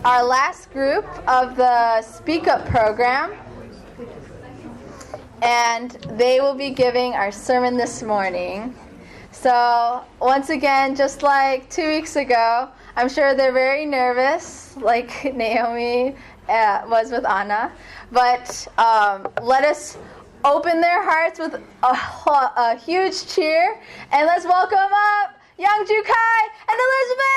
our last group of the Speak Up program, and they will be giving our sermon this morning. So once again, just like 2 weeks ago, I'm sure they're very nervous, like Naomi was with Anna, but let us open their hearts with a huge cheer, and let's welcome up Youngju Kai and Elizabeth!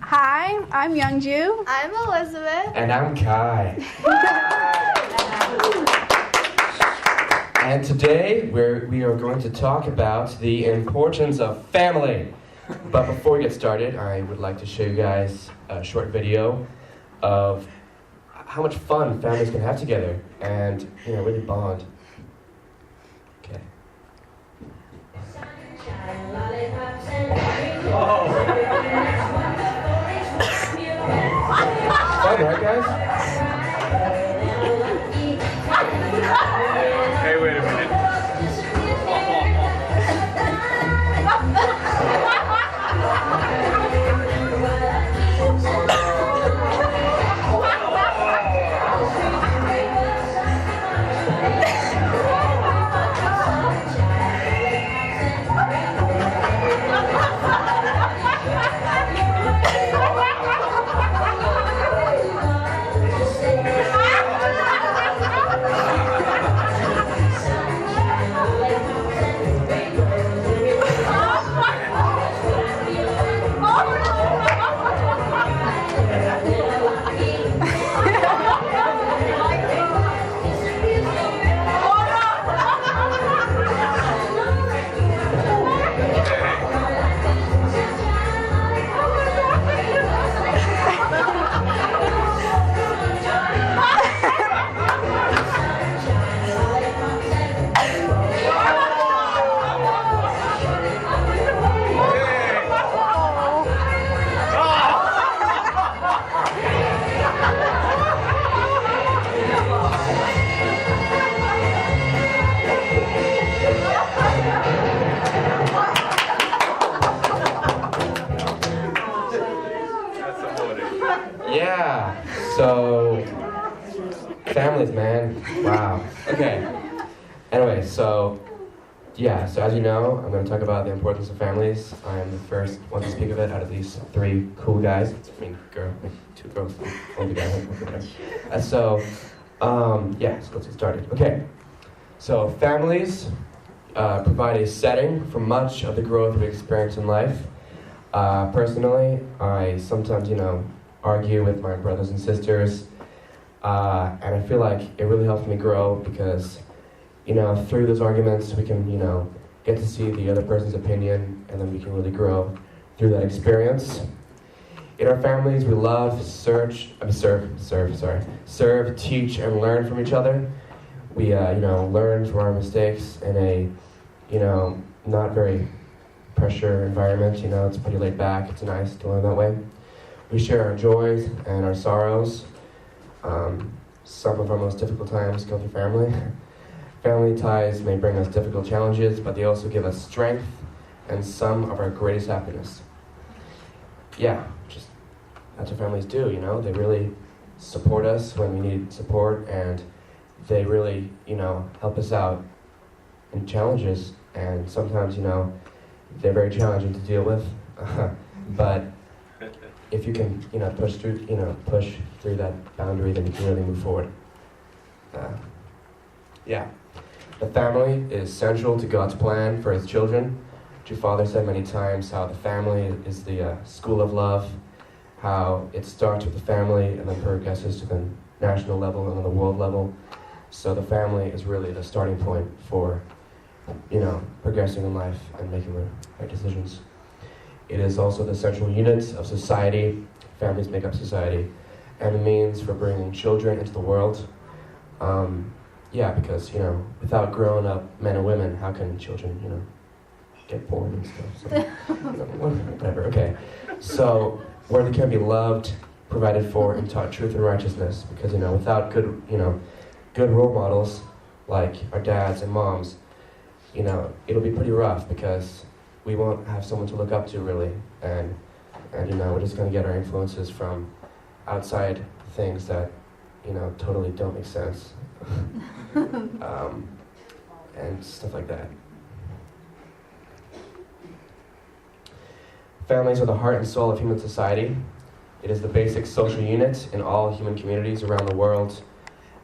Hi, I'm Youngju. I'm Elizabeth. And I'm Kai. And today we are going to talk about the importance of family. But before we get started, I would like to show you guys a short video of how much fun families can have together and, really bond. Okay. Oh. Fun, right, guys? Hey, wait a minute. Yeah, so families, man. Wow. Okay. Anyway, so as you know, I'm going to talk about the importance of families. I am the first one to speak of it out of these three cool guys. Two girls, one guy. So let's get started. Okay, so families provide a setting for much of the growth we experience in life. Personally, I sometimes, argue with my brothers and sisters, and I feel like it really helps me grow because, through those arguments we can, get to see the other person's opinion, and then we can really grow through that experience. In our families, we love, serve, teach, and learn from each other. We, learn from our mistakes in a, not very pressure environment. It's pretty laid back. It's nice to learn that way. We share our joys and our sorrows. Some of our most difficult times come through family. Family ties may bring us difficult challenges, but they also give us strength and some of our greatest happiness. Yeah, that's what families do, They really support us when we need support, and they really, help us out in challenges. And sometimes, they're very challenging to deal with, but if you can, push through that boundary, then you can really move forward. The family is central to God's plan for His children. Your Father said many times how the family is the school of love, how it starts with the family and then progresses to the national level and then the world level. So the family is really the starting point for, progressing in life and making the right decisions. It is also the central unit of society. Families make up society, and the means for bringing children into the world. Because, without grown up men and women, how can children, get born and stuff? So, whatever, okay. So, where they can be loved, provided for and taught truth and righteousness. Because, without good role models like our dads and moms, it'll be pretty rough because we won't have someone to look up to really, and we're just going to get our influences from outside things that totally don't make sense, and stuff like that. Families are the heart and soul of human society. It is the basic social unit in all human communities around the world,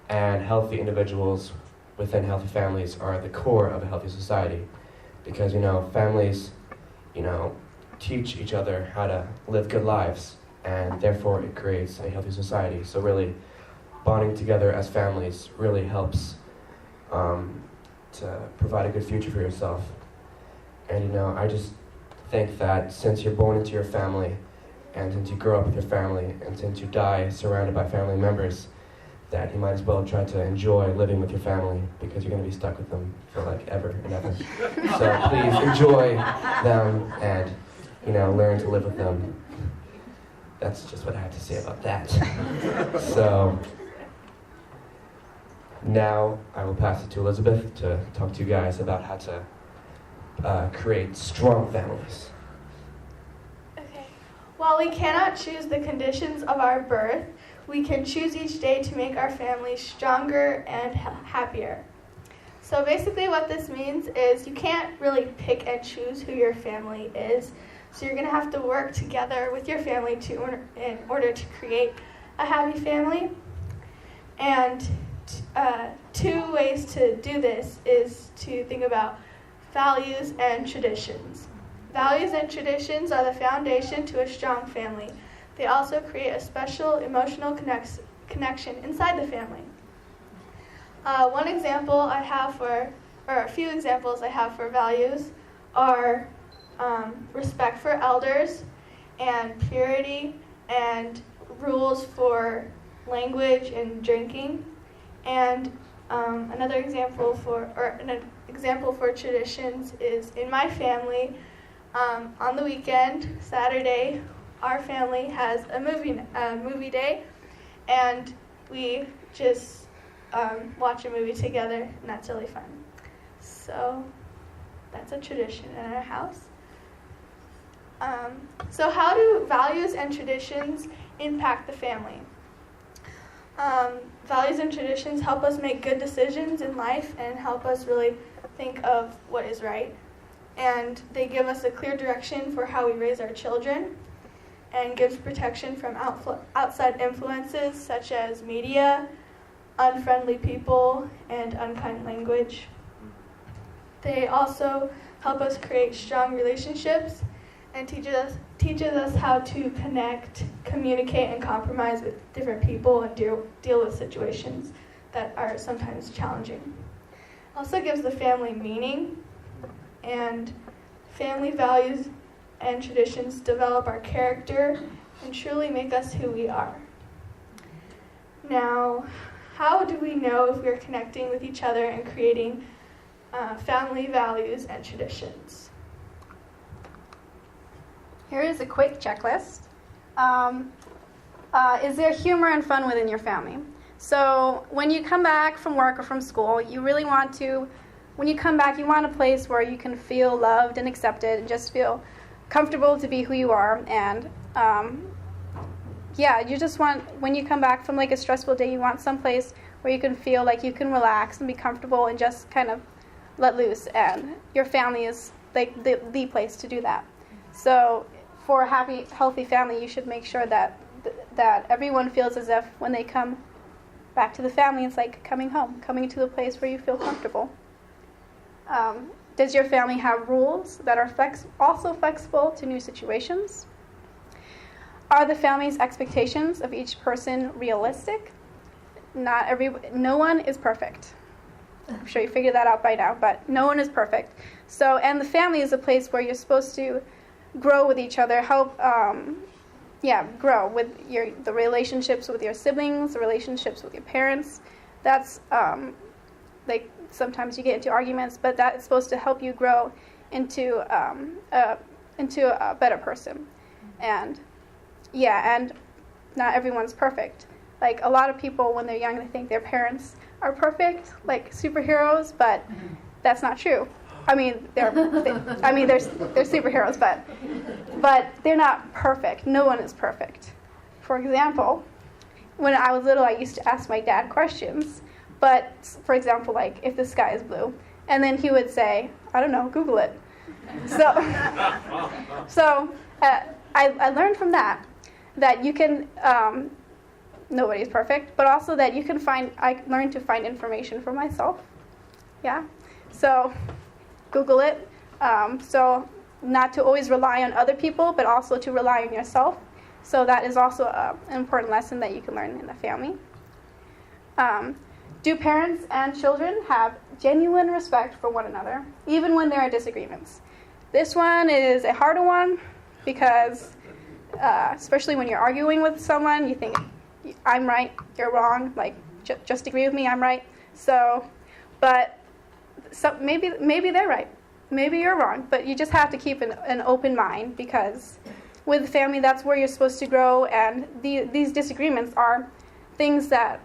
and healthy individuals within healthy families are at the core of a healthy society, because families teach each other how to live good lives, and therefore it creates a healthy society. So really bonding together as families really helps to provide a good future for yourself. And I just think that since you're born into your family, and since you grow up with your family, and since you die surrounded by family members, that you might as well try to enjoy living with your family, because you're going to be stuck with them for ever and ever. So please enjoy them and learn to live with them. That's just what I have to say about that. So now I will pass it to Elizabeth to talk to you guys about how to create strong families. Okay. While we cannot choose the conditions of our birth, we can choose each day to make our family stronger and happier. So basically what this means is you can't really pick and choose who your family is. So you're going to have to work together with your family in order to create a happy family. And two ways to do this is to think about values and traditions. Values and traditions are the foundation to a strong family. They also create a special emotional connection inside the family. One example I have or a few examples I have for values are respect for elders, and purity, and rules for language and drinking. And an example for traditions is in my family. On the weekend, Saturday, our family has a movie day, and we just watch a movie together, and that's really fun. So that's a tradition in our house. So how do values and traditions impact the family? Values and traditions help us make good decisions in life and help us really think of what is right. And they give us a clear direction for how we raise our children, and gives protection from outside influences such as media, unfriendly people, and unkind language. They also help us create strong relationships and teaches us how to connect, communicate, and compromise with different people and deal with situations that are sometimes challenging. Also gives the family meaning, and family values and traditions develop our character and truly make us who we are. Now, how do we know if we're connecting with each other and creating family values and traditions? Here is a quick checklist. Is there humor and fun within your family? So when you come back from work or from school, you really want to, when you come back, you want a place where you can feel loved and accepted and just feel comfortable to be who you are. And you just want, when you come back from a stressful day, you want some place where you can feel like you can relax and be comfortable and just kind of let loose. And your family is the place to do that. So for a happy, healthy family, you should make sure that everyone feels as if when they come back to the family, it's like coming home, coming to a place where you feel comfortable. Does your family have rules that are also flexible to new situations? Are the family's expectations of each person realistic? No one is perfect. I'm sure you figured that out by now, but no one is perfect. So, and the family is a place where you're supposed to grow with each other, help, grow with the relationships with your siblings, the relationships with your parents. That's sometimes you get into arguments, but that is supposed to help you grow into a better person. And not everyone's perfect. Like, a lot of people, when they're young, they think their parents are perfect, like superheroes, but that's not true. I mean, they're superheroes, but they're not perfect. No one is perfect. For example, when I was little, I used to ask my dad questions. But, for example, like, if the sky is blue, and then he would say, I don't know, Google it. So I learned from that you can, nobody's perfect, but also that you can I learned to find information for myself. Yeah. So Google it. So not to always rely on other people, but also to rely on yourself. So that is also an important lesson that you can learn in the family. Do parents and children have genuine respect for one another, even when there are disagreements? This one is a harder one because, especially when you're arguing with someone, you think, I'm right, you're wrong, like, just agree with me, I'm right. So, but maybe they're right, maybe you're wrong, but you just have to keep an open mind, because with family, that's where you're supposed to grow, and these disagreements are things that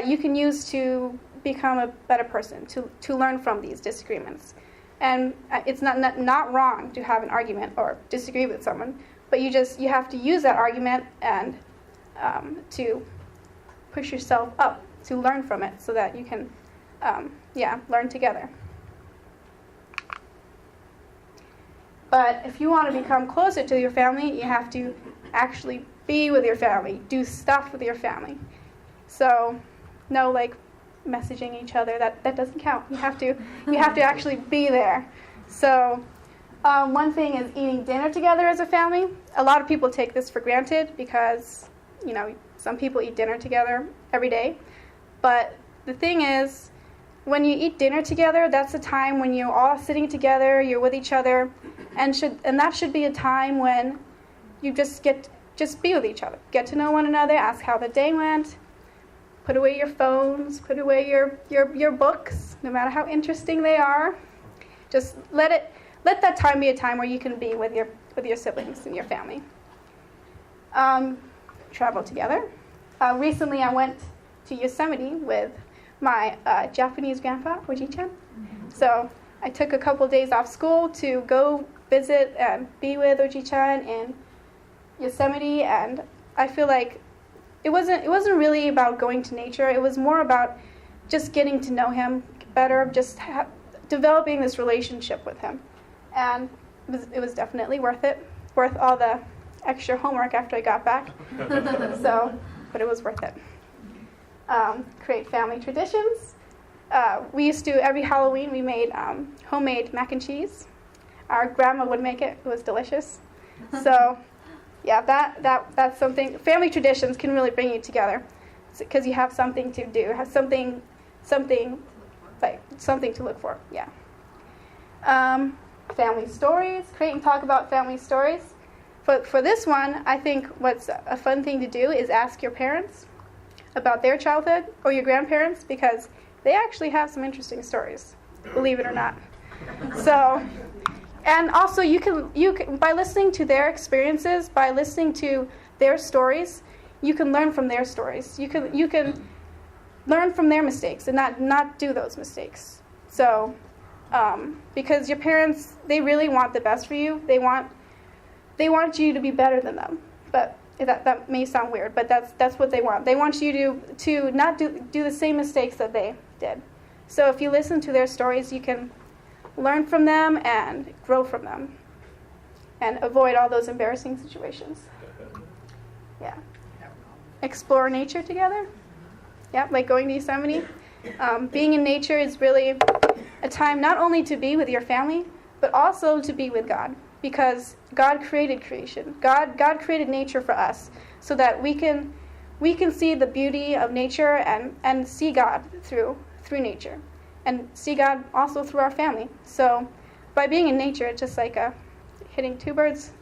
you can use to become a better person, to learn from these disagreements. And it's not wrong to have an argument or disagree with someone, but you have to use that argument and to push yourself up, to learn from it, so that you can learn together. But if you want to become closer to your family, you have to actually be with your family, do stuff with your family. So no, like, messaging each other, that doesn't count. You have to actually be there. So one thing is eating dinner together as a family. A lot of people take this for granted because, some people eat dinner together every day. But the thing is, when you eat dinner together, that's a time when you're all sitting together, you're with each other, and that should be a time when you just be with each other, get to know one another, ask how the day went. Put away your phones, put away your books, no matter how interesting they are. Just let that time be a time where you can be with your siblings and your family. Travel together. Recently, I went to Yosemite with my Japanese grandpa, Oji-chan. So I took a couple of days off school to go visit and be with Oji-chan in Yosemite, and I feel like it wasn't really about going to nature. It was more about just getting to know him better, just developing this relationship with him. And it was definitely worth it, worth all the extra homework after I got back. But it was worth it. Create family traditions. We used to, every Halloween, we made homemade mac and cheese. Our grandma would make it. It was delicious. So yeah, that's something. Family traditions can really bring you together because you have something to do, have something to look for. Yeah. Family stories. Create and talk about family stories. For this one, I think what's a fun thing to do is ask your parents about their childhood or your grandparents, because they actually have some interesting stories, believe it or not. So. And also, you can by listening to their experiences, by listening to their stories, you can learn from their stories. You can learn from their mistakes and not do those mistakes. So, because your parents, they really want the best for you. They want you to be better than them. But that may sound weird, but that's what they want. They want you to not do the same mistakes that they did. So if you listen to their stories, you can learn from them and grow from them and avoid all those embarrassing situations. Yeah. Explore nature together. Yeah, like going to Yosemite. Being in nature is really a time not only to be with your family, but also to be with God, because God created creation. God created nature for us so that we can see the beauty of nature and see God through nature. And see God also through our family. So by being in nature, it's just like hitting two birds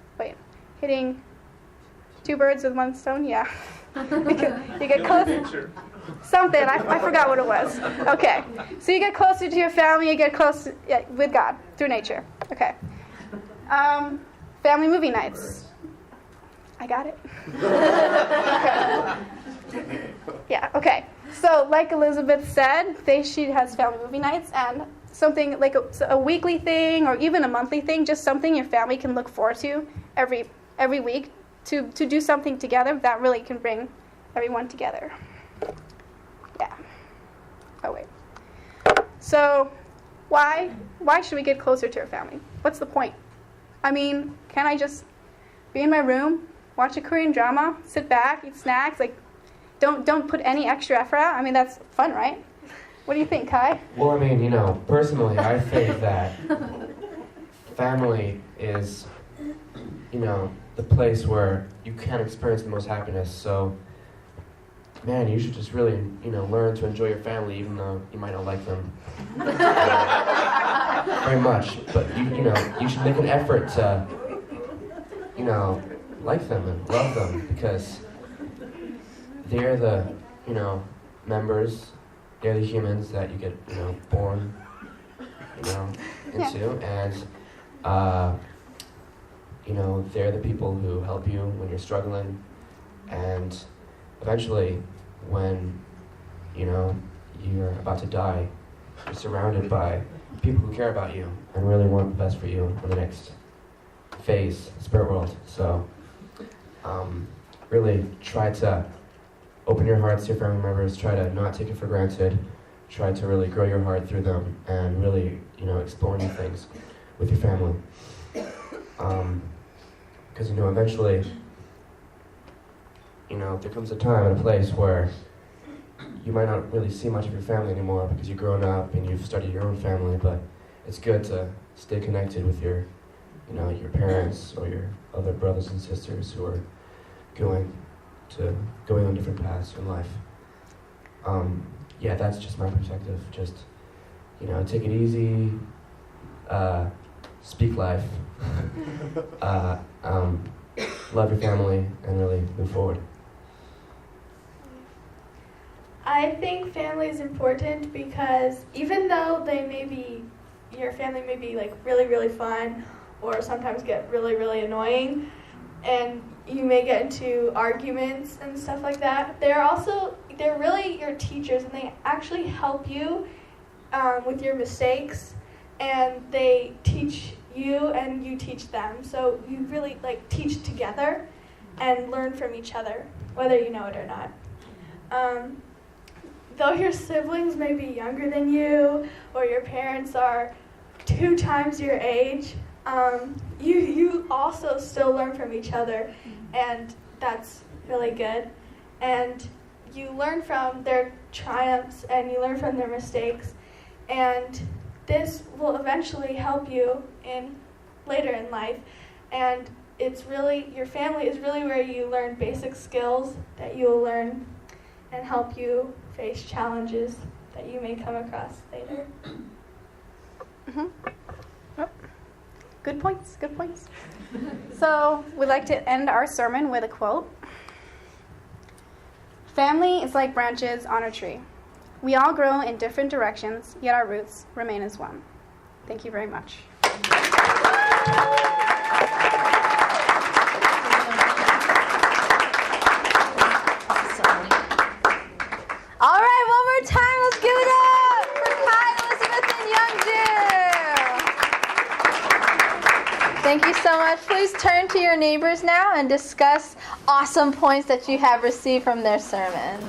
with one stone. Yeah. you get close. Something. I forgot what it was. Okay. So you get closer to your family. You get close with God through nature. Okay. Family movie nights. I got it. Yeah, okay. So like Elizabeth said, she has family movie nights, and something like a weekly thing or even a monthly thing, just something your family can look forward to every week to do something together that really can bring everyone together. Yeah. Oh, wait. So why should we get closer to our family? What's the point? I mean, can't I just be in my room, watch a Korean drama, sit back, eat snacks, like don't put any extra effort out? I mean, that's fun, right? What do you think, Kai? Well, I mean, personally, I think that family is, the place where you can experience the most happiness. So, man, you should just really, learn to enjoy your family, even though you might not like them very much. But you should make an effort to, like them and love them, because they're the, members. They're the humans that you get, born, into, and, they're the people who help you when you're struggling, and eventually, when, you're about to die, you're surrounded by people who care about you and really want the best for you in the next phase, the spirit world. So, really try to open your hearts to your family members, try to not take it for granted, try to really grow your heart through them, and really, explore new things with your family. Because, eventually, there comes a time and a place where you might not really see much of your family anymore because you've grown up and you've started your own family, but it's good to stay connected with your parents or your other brothers and sisters who are going on different paths in life. Yeah, that's just my perspective. Just, take it easy, speak life, love your family, and really move forward. I think family is important because even though your family may be like really, really fun or sometimes get really, really annoying, and you may get into arguments and stuff like that, they're really your teachers, and they actually help you with your mistakes, and they teach you and you teach them. So you really teach together and learn from each other, whether you know it or not. Though your siblings may be younger than you, or your parents are 2 times your age, you also still learn from each other, and that's really good. And you learn from their triumphs, and you learn from their mistakes, and this will eventually help you later in life. And your family is really where you learn basic skills that you will learn and help you face challenges that you may come across later. Mm-hmm. Yep. Good points. So we'd like to end our sermon with a quote. Family is like branches on a tree. We all grow in different directions, yet our roots remain as one. Thank you very much. All right, one more time. Let's give it up for Kai, Elizabeth, and Youngju. Thank you so much. Please turn to your neighbors now and discuss awesome points that you have received from their sermon.